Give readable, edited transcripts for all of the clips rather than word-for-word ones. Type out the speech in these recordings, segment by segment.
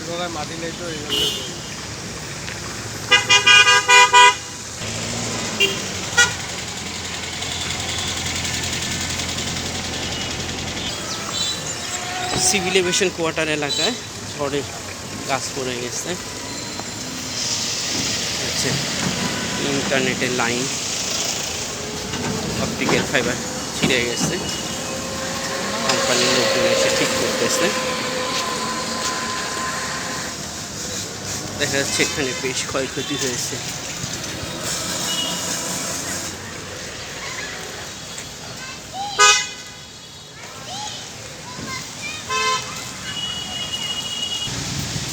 গলায় মাটি নেই তো এই জন্য। সিভিল এভিয়েশন কোয়ার্টার এলাকায় ঝড়ে গাছ পড়ে গেছে। হচ্ছে ইন্টারনেটের লাইন, অপটিক্যাল ফাইবার ছিঁড়ে গেছে। কোম্পানির লোকজন এসে ঠিক করতেছে। দেখা যাচ্ছে এখানে বেশ ক্ষয়ক্ষতি হয়েছে।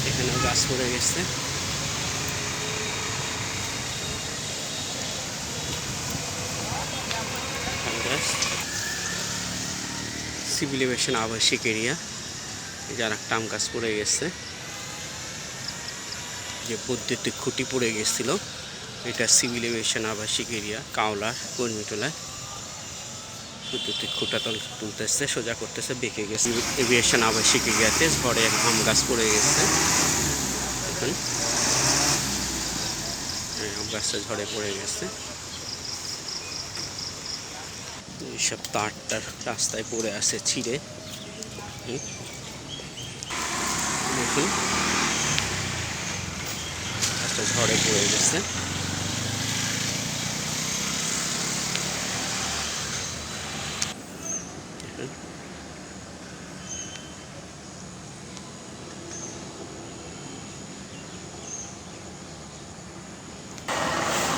এখানেও গাছ পড়ে গেছে। সিভিল এভিয়েশন আবাসিক এরিয়া, যার একটা আম গাছ পড়ে গেছে। যে বৈদ্যুতিক খুঁটি পড়ে গেছিল, এটা সিভিল এভিয়েশন আবাসিক এরিয়া কাওলা কর্মীটোলায়। বৈদ্যুতিক খুঁটা তুলতেছে, সোজা করতেছে, বেঁকে গেছে। এভিয়েশন আবাসিক এরিয়াতে ঝড়ে আম গাছ পড়ে গেছে। এখন আম গাছটা ঝড়ে পড়ে গেছে। এইসব তারটার রাস্তায় পড়ে আছে ছিঁড়ে। দেখুন গাছটা ঝড়ে পড়ে গেছে।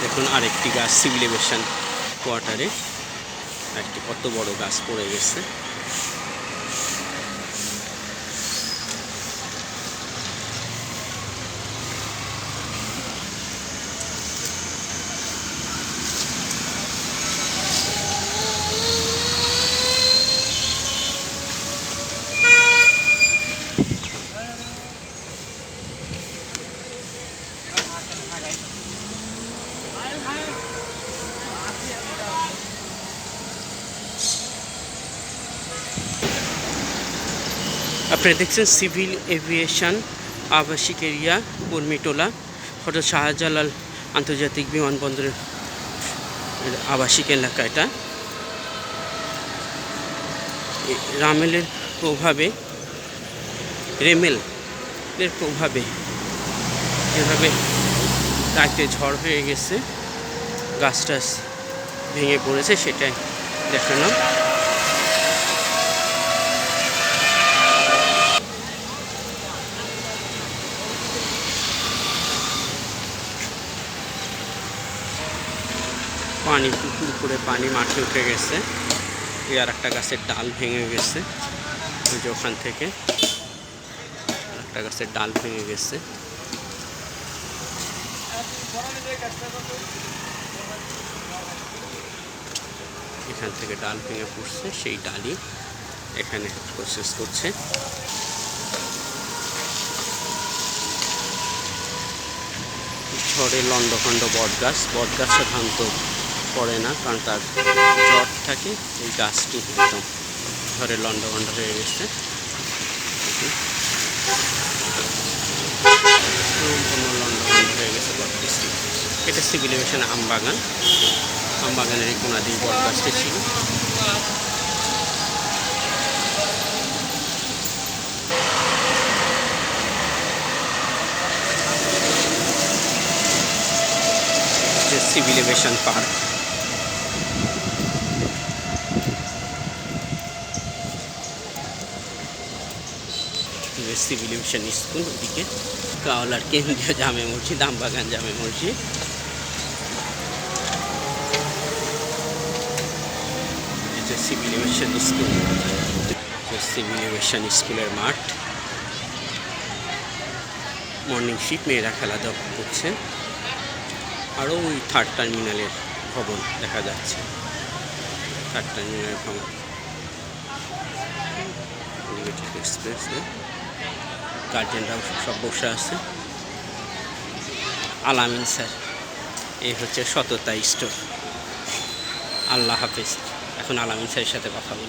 দেখুন আরেকটি গাছ সিভিল এভিয়েশন কোয়ার্টারে একটি কত বড় গাছ পড়ে গেছে। আপনারা দেখছেন সিভিল এভিয়েশন আবাসিক এরিয়া কর্মীটোলা, হযরত শাহজালাল আন্তর্জাতিক বিমানবন্দরের আবাসিক এলাকা। এটা রেমেলের প্রভাবে যেভাবে রাতে ঝড় হয়ে গেছে, গাছটা ভেঙে পড়েছে, সেটাই দেখালাম। পানি পুকুর করে পানি মাঠে উঠে গেছে। আর একটা গাছের ডাল ভেঙে গেছে, ওই যে ওখান থেকে একটা গাছের ডাল ভেঙে গেছে। এখান থেকে ডাল ভেঙে পড়ছে, সেই ডালই এখানে প্রসেস করছে। ঝড়ে লন্ডভন্ড বটগাছ সাধারণত পড়ে না, কারণ তার জট থাকে। এই গাছটি একদম ঝড়ে লন্ডভন্ড হয়ে গেছে। লন্ডভন্ড হয়ে গেছে বটগাছটি। এটা সিভিল এভিয়েশন আমবাগান, আমবাগানের এই কোনা দিয়ে বটগাছটি ছিল। Civil aviation park, civil aviation school, ওদিকে কাওলার কেন্দ্রীয় জামে মসজিদ, আমবাগান জামে মসজিদ। Civil aviation school, civil aviation স্কুলের মাঠ। মর্নিং শিফট, মেয়েরা খেলাধুলা করছে। আরও ওই থার্ড টার্মিনালের ভবন দেখা যাচ্ছে, থার্ড টার্মিনালের ভবন। এক্সপ্রেস গার্জেনরাও সব বসে আছে। আলামিন স্যার, এই হচ্ছে সততা স্টোর। আল্লাহ হাফেজ। এখন আলামিন স্যারের সাথে কথা বলি।